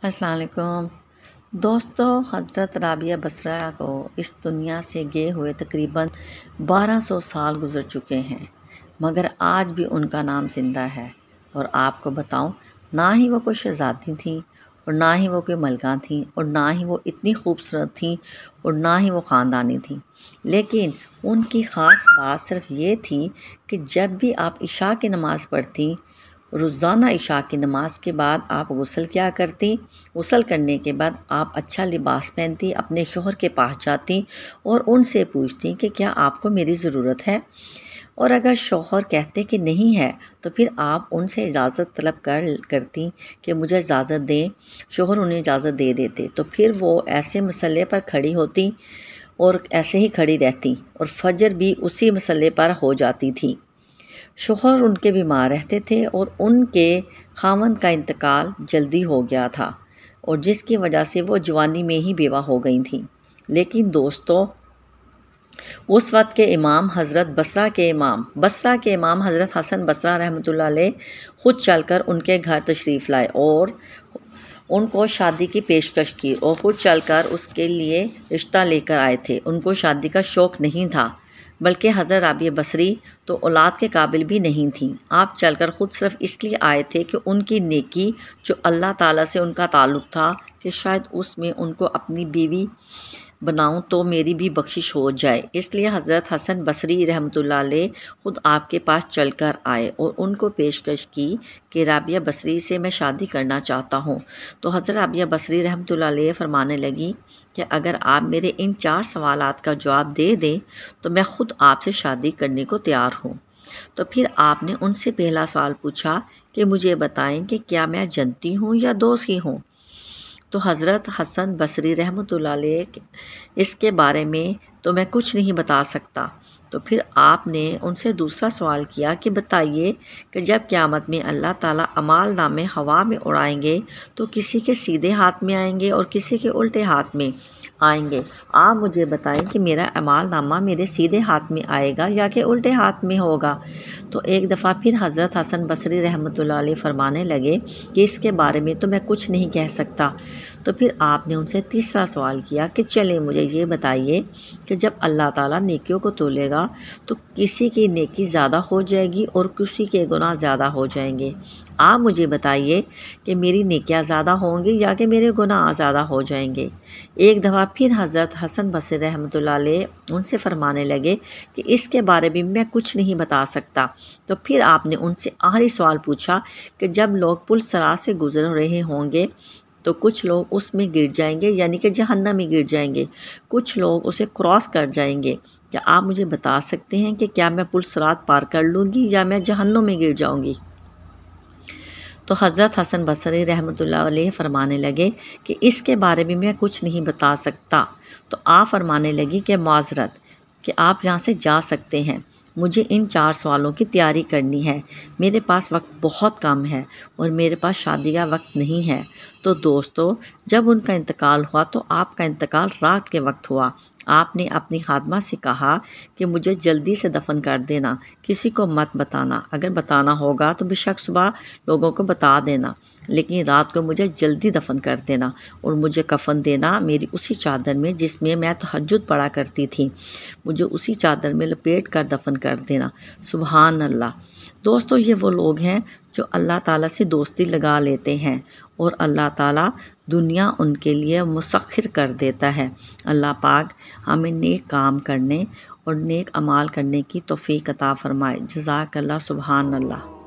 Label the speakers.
Speaker 1: السلام علیکم دوستو، حضرت رابعہ بصریہ کو اس دنیا سے گئے ہوئے تقریباً 1200 سال گزر چکے ہیں، مگر آج بھی ان کا نام زندہ ہے۔ اور آپ کو بتاؤں، نہ ہی وہ کوئی شہزادی تھیں اور نہ ہی وہ کوئی ملکہ تھیں اور نہ ہی وہ اتنی خوبصورت تھیں اور نہ ہی وہ خاندانی تھیں، لیکن ان کی خاص بات صرف یہ تھی کہ جب بھی آپ عشاء کی نماز پڑھتیں، روزانہ عشاء کی نماز کے بعد آپ غسل کیا کرتی۔ غسل کرنے کے بعد آپ اچھا لباس پہنتی، اپنے شوہر کے پاس جاتی اور ان سے پوچھتی کہ کیا آپ کو میری ضرورت ہے، اور اگر شوہر کہتے کہ نہیں ہے تو پھر آپ ان سے اجازت طلب کرتی کہ مجھے اجازت دیں۔ شوہر انہیں اجازت دے دیتے تو پھر وہ ایسے مسئلے پر کھڑی ہوتی اور ایسے ہی کھڑی رہتی، اور فجر بھی اسی مسئلے پر ہو جاتی تھی۔ شوہر ان کے بیمار رہتے تھے اور ان کے خاوند کا انتقال جلدی ہو گیا تھا، اور جس کی وجہ سے وہ جوانی میں ہی بیوہ ہو گئی تھیں۔ لیکن دوستو، اس وقت کے امام بصرہ کے امام حضرت حسن بصری رحمۃ اللہ علیہ خود چل کر ان کے گھر تشریف لائے اور ان کو شادی کی پیشکش کی، اور خود چل کر اس کے لیے رشتہ لے کر آئے تھے۔ ان کو شادی کا شوق نہیں تھا، بلکہ حضرت رابعہ بصری تو اولاد کے قابل بھی نہیں تھیں۔ آپ چل کر خود صرف اس لیے آئے تھے کہ ان کی نیکی جو اللہ تعالیٰ سے ان کا تعلق تھا کہ شاید اس میں ان کو اپنی بیوی بناؤں تو میری بھی بخشش ہو جائے، اس لیے حضرت حسن بصری رحمۃ اللہ علیہ خود آپ کے پاس چل کر آئے اور ان کو پیشکش کی کہ رابعہ بصری سے میں شادی کرنا چاہتا ہوں۔ تو حضرت رابعہ بصری رحمۃ اللہ علیہ فرمانے لگی کہ اگر آپ میرے ان 4 سوالات کا جواب دے دیں تو میں خود آپ سے شادی کرنے کو تیار ہوں۔ تو پھر آپ نے ان سے پہلا سوال پوچھا کہ مجھے بتائیں کہ کیا میں جنتی ہوں یا دوزخی ہوں؟ تو حضرت حسن بصری رحمۃ اللہ علیہ اس کے بارے میں تو میں کچھ نہیں بتا سکتا۔ تو پھر آپ نے ان سے دوسرا سوال کیا کہ بتائیے کہ جب قیامت میں اللہ تعالیٰ اعمال نامے ہوا میں اڑائیں گے تو کسی کے سیدھے ہاتھ میں آئیں گے اور کسی کے الٹے ہاتھ میں آئیں گے، آپ مجھے بتائیں کہ میرا اعمال نامہ میرے سیدھے ہاتھ میں آئے گا یا کہ الٹے ہاتھ میں ہوگا؟ تو ایک دفعہ پھر حضرت حسن بصری رحمۃ اللہ علیہ فرمانے لگے کہ اس کے بارے میں تو میں کچھ نہیں کہہ سکتا۔ تو پھر آپ نے ان سے تیسرا سوال کیا کہ چلیں مجھے یہ بتائیے کہ جب اللہ تعالیٰ نیکیوں کو تولے گا تو کسی کی نیکی زیادہ ہو جائے گی اور کسی کے گناہ زیادہ ہو جائیں گے، آپ مجھے بتائیے کہ میری نیکیاں زیادہ ہوں گی یا کہ میرے گناہ زیادہ ہو جائیں گے؟ ایک دفعہ پھر حضرت حسن بصری رحمۃ اللہ علیہ ان سے فرمانے لگے کہ اس کے بارے میں میں کچھ نہیں بتا سکتا۔ تو پھر آپ نے ان سے آخری سوال پوچھا کہ جب لوگ پل صراط سے گزر رہے ہوں گے تو کچھ لوگ اس میں گر جائیں گے، یعنی کہ جہنم میں گر جائیں گے، کچھ لوگ اسے کراس کر جائیں گے، کیا آپ مجھے بتا سکتے ہیں کہ کیا میں پل صراط پار کر لوں گی یا میں جہنم میں گر جاؤں گی؟ تو حضرت حسن بصری رحمۃ اللہ علیہ فرمانے لگے کہ اس کے بارے میں میں کچھ نہیں بتا سکتا۔ تو آپ فرمانے لگی کہ معذرت کہ آپ یہاں سے جا سکتے ہیں، مجھے ان 4 سوالوں کی تیاری کرنی ہے، میرے پاس وقت بہت کم ہے اور میرے پاس شادی کا وقت نہیں ہے۔ تو دوستو، جب ان کا انتقال ہوا تو آپ کا انتقال رات کے وقت ہوا۔ آپ نے اپنی خادمہ سے کہا کہ مجھے جلدی سے دفن کر دینا، کسی کو مت بتانا، اگر بتانا ہوگا تو بے شک صبح لوگوں کو بتا دینا، لیکن رات کو مجھے جلدی دفن کر دینا اور مجھے کفن دینا میری اسی چادر میں جس میں میں تہجد پڑھا کرتی تھی، مجھے اسی چادر میں لپیٹ کر دفن کر دینا۔ سبحان اللہ۔ دوستو، یہ وہ لوگ ہیں جو اللہ تعالیٰ سے دوستی لگا لیتے ہیں اور اللہ تعالیٰ دنیا ان کے لیے مسخر کر دیتا ہے۔ اللہ پاک ہمیں نیک کام کرنے اور نیک اعمال کرنے کی توفیق عطا فرمائے۔ جزاک اللہ۔ سبحان اللہ۔